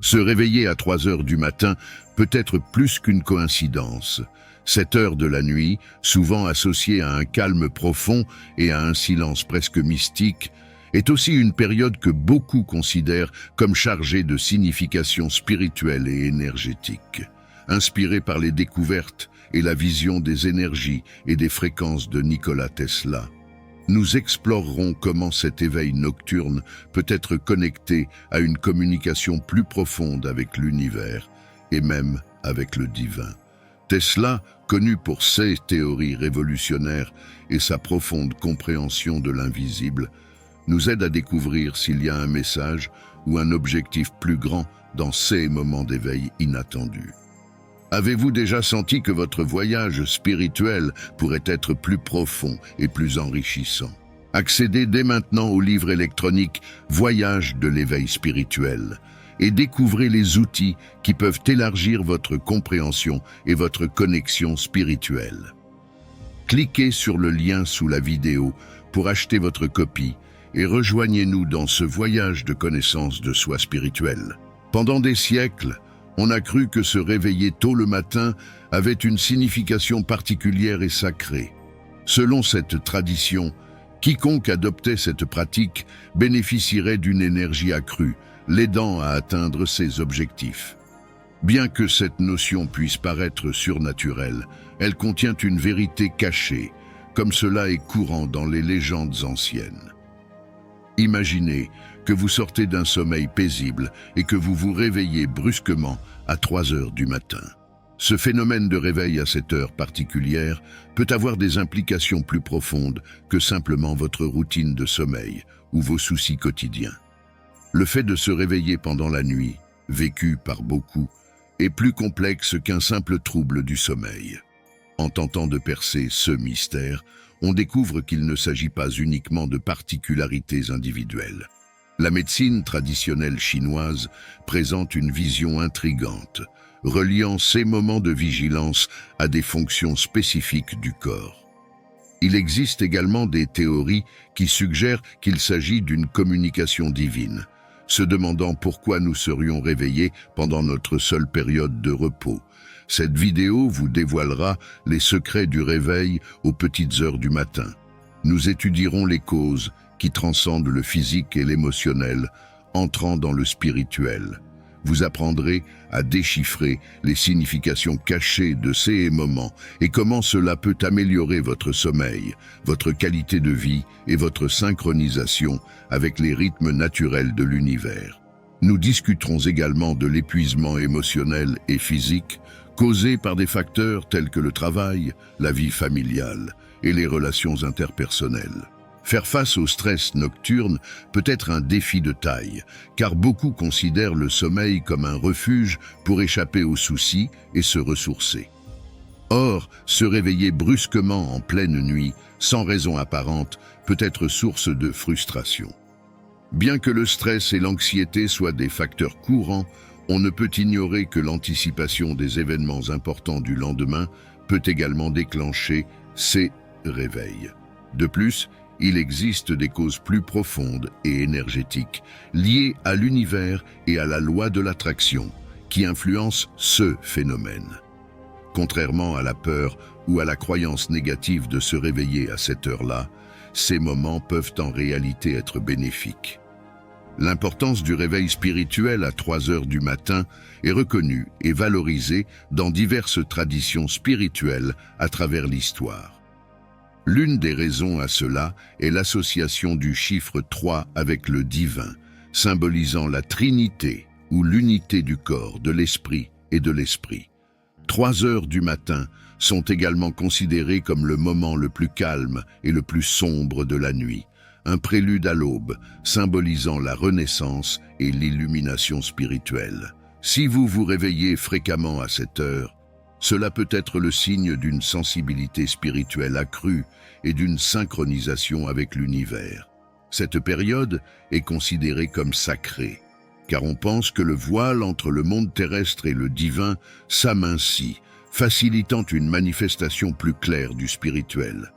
Se réveiller à 3 heures du matin peut être plus qu'une coïncidence. Cette heure de la nuit, souvent associée à un calme profond et à un silence presque mystique, est aussi une période que beaucoup considèrent comme chargée de significations spirituelles et énergétiques. Inspirée par les découvertes et la vision des énergies et des fréquences de Nikola Tesla, nous explorerons comment cet éveil nocturne peut être connecté à une communication plus profonde avec l'univers et même avec le divin. Tesla, connu pour ses théories révolutionnaires et sa profonde compréhension de l'invisible, nous aide à découvrir s'il y a un message ou un objectif plus grand dans ces moments d'éveil inattendus. Avez-vous déjà senti que votre voyage spirituel pourrait être plus profond et plus enrichissant? Accédez dès maintenant au livre électronique Voyage de l'éveil spirituel et découvrez les outils qui peuvent élargir votre compréhension et votre connexion spirituelle. Cliquez sur le lien sous la vidéo pour acheter votre copie et rejoignez-nous dans ce voyage de connaissance de soi spirituelle. Pendant des siècles, on a cru que se réveiller tôt le matin avait une signification particulière et sacrée. Selon cette tradition, quiconque adoptait cette pratique bénéficierait d'une énergie accrue, l'aidant à atteindre ses objectifs. Bien que cette notion puisse paraître surnaturelle, elle contient une vérité cachée, comme cela est courant dans les légendes anciennes. Imaginez que vous sortez d'un sommeil paisible et que vous vous réveillez brusquement à 3 heures du matin. Ce phénomène de réveil à cette heure particulière peut avoir des implications plus profondes que simplement votre routine de sommeil ou vos soucis quotidiens. Le fait de se réveiller pendant la nuit, vécu par beaucoup, est plus complexe qu'un simple trouble du sommeil. En tentant de percer ce mystère, on découvre qu'il ne s'agit pas uniquement de particularités individuelles. La médecine traditionnelle chinoise présente une vision intrigante, reliant ces moments de vigilance à des fonctions spécifiques du corps. Il existe également des théories qui suggèrent qu'il s'agit d'une communication divine, se demandant pourquoi nous serions réveillés pendant notre seule période de repos. Cette vidéo vous dévoilera les secrets du réveil aux petites heures du matin. Nous étudierons les causes qui transcendent le physique et l'émotionnel, entrant dans le spirituel. Vous apprendrez à déchiffrer les significations cachées de ces moments et comment cela peut améliorer votre sommeil, votre qualité de vie et votre synchronisation avec les rythmes naturels de l'univers. Nous discuterons également de l'épuisement émotionnel et physique causé par des facteurs tels que le travail, la vie familiale et les relations interpersonnelles. Faire face au stress nocturne peut être un défi de taille, car beaucoup considèrent le sommeil comme un refuge pour échapper aux soucis et se ressourcer. Or, se réveiller brusquement en pleine nuit, sans raison apparente, peut être source de frustration. Bien que le stress et l'anxiété soient des facteurs courants, on ne peut ignorer que l'anticipation des événements importants du lendemain peut également déclencher ces réveils. De plus, il existe des causes plus profondes et énergétiques liées à l'univers et à la loi de l'attraction qui influencent ce phénomène. Contrairement à la peur ou à la croyance négative de se réveiller à cette heure-là, ces moments peuvent en réalité être bénéfiques. L'importance du réveil spirituel à 3 heures du matin est reconnue et valorisée dans diverses traditions spirituelles à travers l'histoire. L'une des raisons à cela est l'association du chiffre 3 avec le divin, symbolisant la trinité ou l'unité du corps, de l'esprit et de l'esprit. 3 heures du matin sont également considérées comme le moment le plus calme et le plus sombre de la nuit, un prélude à l'aube, symbolisant la renaissance et l'illumination spirituelle. Si vous vous réveillez fréquemment à cette heure, cela peut être le signe d'une sensibilité spirituelle accrue et d'une synchronisation avec l'univers. Cette période est considérée comme sacrée, car on pense que le voile entre le monde terrestre et le divin s'amincit, facilitant une manifestation plus claire du spirituel.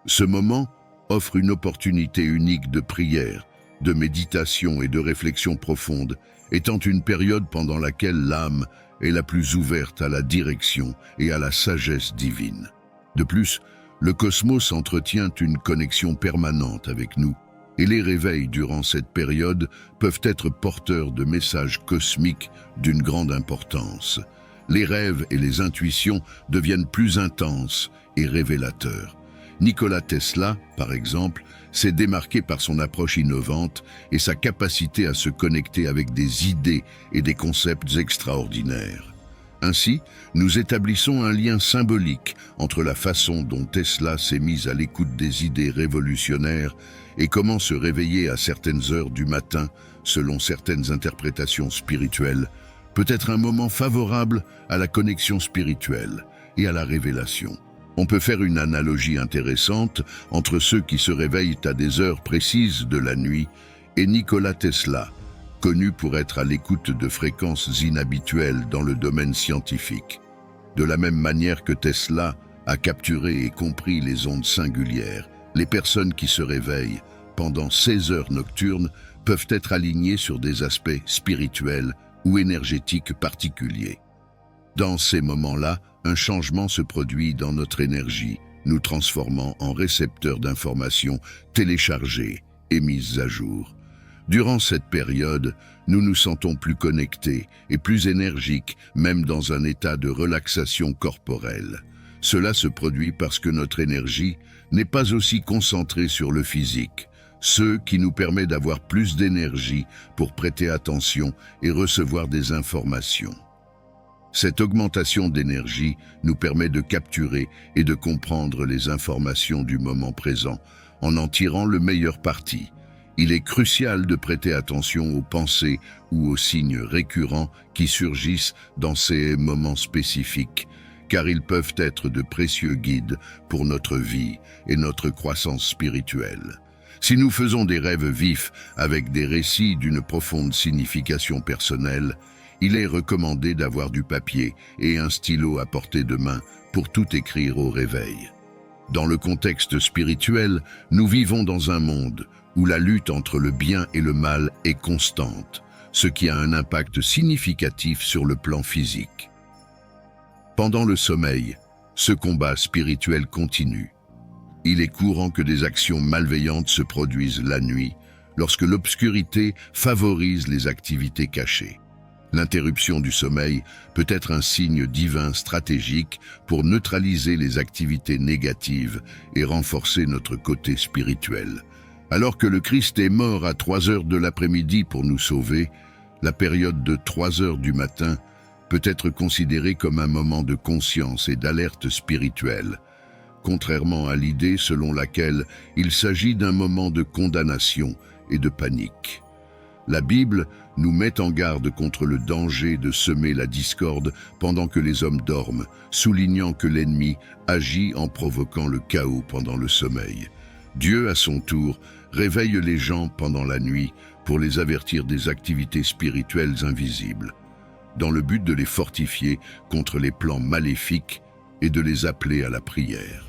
Ce moment offre une opportunité unique de prière, de méditation et de réflexion profonde, étant une période pendant laquelle l'âme est la plus ouverte à la direction et à la sagesse divine. De plus, le cosmos entretient une connexion permanente avec nous, et les réveils durant cette période peuvent être porteurs de messages cosmiques d'une grande importance. Les rêves et les intuitions deviennent plus intenses et révélateurs. Nikola Tesla, par exemple, s'est démarqué par son approche innovante et sa capacité à se connecter avec des idées et des concepts extraordinaires. Ainsi, nous établissons un lien symbolique entre la façon dont Tesla s'est mis à l'écoute des idées révolutionnaires et comment se réveiller à certaines heures du matin, selon certaines interprétations spirituelles, peut être un moment favorable à la connexion spirituelle et à la révélation. On peut faire une analogie intéressante entre ceux qui se réveillent à des heures précises de la nuit et Nikola Tesla, connu pour être à l'écoute de fréquences inhabituelles dans le domaine scientifique. De la même manière que Tesla a capturé et compris les ondes singulières, les personnes qui se réveillent pendant ces heures nocturnes peuvent être alignées sur des aspects spirituels ou énergétiques particuliers. Dans ces moments-là, un changement se produit dans notre énergie, nous transformant en récepteurs d'informations téléchargées et mises à jour. Durant cette période, nous nous sentons plus connectés et plus énergiques, même dans un état de relaxation corporelle. Cela se produit parce que notre énergie n'est pas aussi concentrée sur le physique, ce qui nous permet d'avoir plus d'énergie pour prêter attention et recevoir des informations. Cette augmentation d'énergie nous permet de capturer et de comprendre les informations du moment présent en tirant le meilleur parti. Il est crucial de prêter attention aux pensées ou aux signes récurrents qui surgissent dans ces moments spécifiques, car ils peuvent être de précieux guides pour notre vie et notre croissance spirituelle. Si nous faisons des rêves vifs avec des récits d'une profonde signification personnelle, il est recommandé d'avoir du papier et un stylo à portée de main pour tout écrire au réveil. Dans le contexte spirituel, nous vivons dans un monde où la lutte entre le bien et le mal est constante, ce qui a un impact significatif sur le plan physique. Pendant le sommeil, ce combat spirituel continue. Il est courant que des actions malveillantes se produisent la nuit, lorsque l'obscurité favorise les activités cachées. L'interruption du sommeil peut être un signe divin stratégique pour neutraliser les activités négatives et renforcer notre côté spirituel. Alors que le Christ est mort à 3 heures de l'après-midi pour nous sauver, la période de 3 heures du matin peut être considérée comme un moment de conscience et d'alerte spirituelle, contrairement à l'idée selon laquelle il s'agit d'un moment de condamnation et de panique. La Bible nous met en garde contre le danger de semer la discorde pendant que les hommes dorment, soulignant que l'ennemi agit en provoquant le chaos pendant le sommeil. Dieu, à son tour, réveille les gens pendant la nuit pour les avertir des activités spirituelles invisibles, dans le but de les fortifier contre les plans maléfiques et de les appeler à la prière.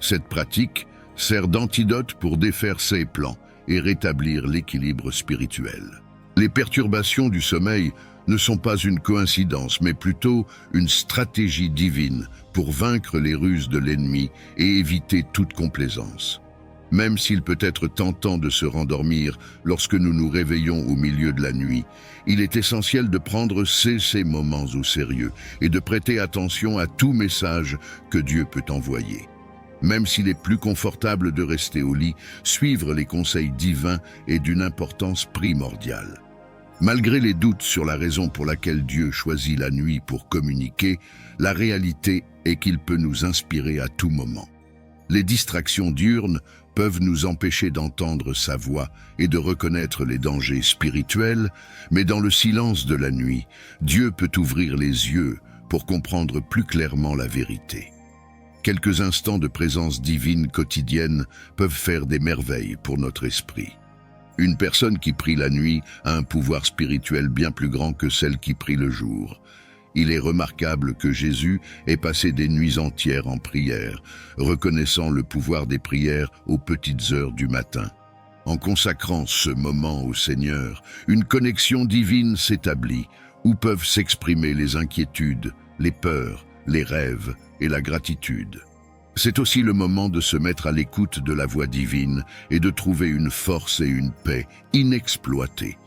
Cette pratique sert d'antidote pour défaire ces plans et rétablir l'équilibre spirituel. Les perturbations du sommeil ne sont pas une coïncidence, mais plutôt une stratégie divine pour vaincre les ruses de l'ennemi et éviter toute complaisance. Même s'il peut être tentant de se rendormir lorsque nous nous réveillons au milieu de la nuit, il est essentiel de prendre ces moments au sérieux et de prêter attention à tout message que Dieu peut envoyer. Même s'il est plus confortable de rester au lit, suivre les conseils divins est d'une importance primordiale. Malgré les doutes sur la raison pour laquelle Dieu choisit la nuit pour communiquer, la réalité est qu'il peut nous inspirer à tout moment. Les distractions diurnes peuvent nous empêcher d'entendre sa voix et de reconnaître les dangers spirituels, mais dans le silence de la nuit, Dieu peut ouvrir les yeux pour comprendre plus clairement la vérité. Quelques instants de présence divine quotidienne peuvent faire des merveilles pour notre esprit. Une personne qui prie la nuit a un pouvoir spirituel bien plus grand que celle qui prie le jour. Il est remarquable que Jésus ait passé des nuits entières en prière, reconnaissant le pouvoir des prières aux petites heures du matin. En consacrant ce moment au Seigneur, une connexion divine s'établit, où peuvent s'exprimer les inquiétudes, les peurs, les rêves et la gratitude. C'est aussi le moment de se mettre à l'écoute de la voix divine et de trouver une force et une paix inexploitées.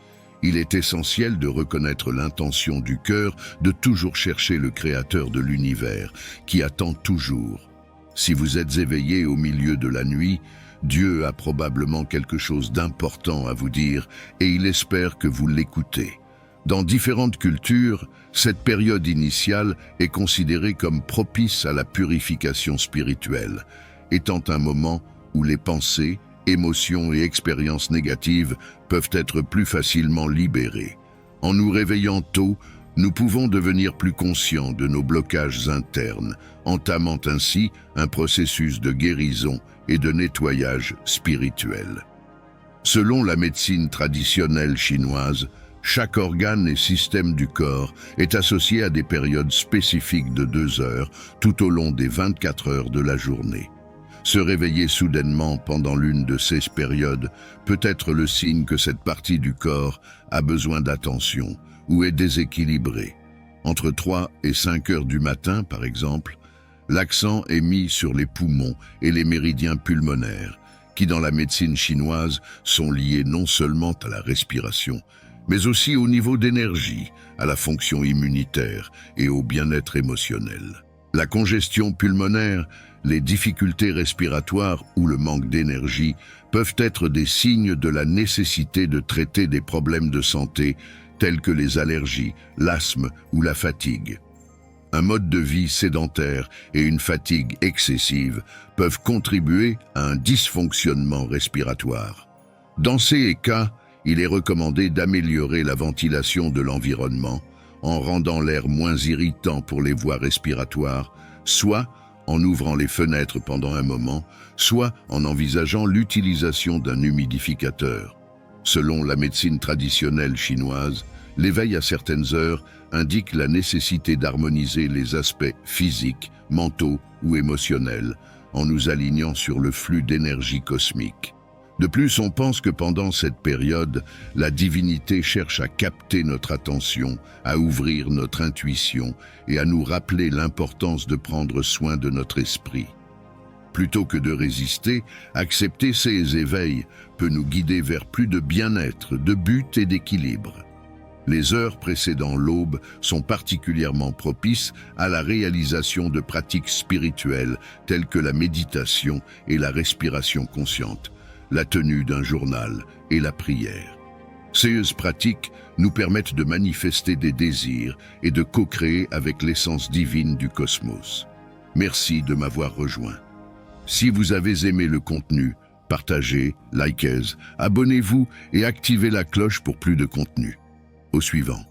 Il est essentiel de reconnaître l'intention du cœur de toujours chercher le Créateur de l'univers, qui attend toujours. Si vous êtes éveillé au milieu de la nuit, Dieu a probablement quelque chose d'important à vous dire et il espère que vous l'écoutez. Dans différentes cultures, cette période initiale est considérée comme propice à la purification spirituelle, étant un moment où les pensées, émotions et expériences négatives peuvent être plus facilement libérées. En nous réveillant tôt, nous pouvons devenir plus conscients de nos blocages internes, entamant ainsi un processus de guérison et de nettoyage spirituel. Selon la médecine traditionnelle chinoise, chaque organe et système du corps est associé à des périodes spécifiques de 2 heures tout au long des 24 heures de la journée. Se réveiller soudainement pendant l'une de ces périodes peut être le signe que cette partie du corps a besoin d'attention ou est déséquilibrée. Entre 3 et 5 heures du matin, par exemple, l'accent est mis sur les poumons et les méridiens pulmonaires, qui dans la médecine chinoise sont liés non seulement à la respiration, mais aussi au niveau d'énergie, à la fonction immunitaire et au bien-être émotionnel. La congestion pulmonaire, les difficultés respiratoires ou le manque d'énergie peuvent être des signes de la nécessité de traiter des problèmes de santé tels que les allergies, l'asthme ou la fatigue. Un mode de vie sédentaire et une fatigue excessive peuvent contribuer à un dysfonctionnement respiratoire. Dans ces cas, il est recommandé d'améliorer la ventilation de l'environnement en rendant l'air moins irritant pour les voies respiratoires, soit en ouvrant les fenêtres pendant un moment, soit en envisageant l'utilisation d'un humidificateur. Selon la médecine traditionnelle chinoise, l'éveil à certaines heures indique la nécessité d'harmoniser les aspects physiques, mentaux ou émotionnels en nous alignant sur le flux d'énergie cosmique. De plus, on pense que pendant cette période, la divinité cherche à capter notre attention, à ouvrir notre intuition et à nous rappeler l'importance de prendre soin de notre esprit. Plutôt que de résister, accepter ces éveils peut nous guider vers plus de bien-être, de but et d'équilibre. Les heures précédant l'aube sont particulièrement propices à la réalisation de pratiques spirituelles telles que la méditation et la respiration consciente, la tenue d'un journal et la prière. Ces pratiques nous permettent de manifester des désirs et de co-créer avec l'essence divine du cosmos. Merci de m'avoir rejoint. Si vous avez aimé le contenu, partagez, likez, abonnez-vous et activez la cloche pour plus de contenu. Au suivant.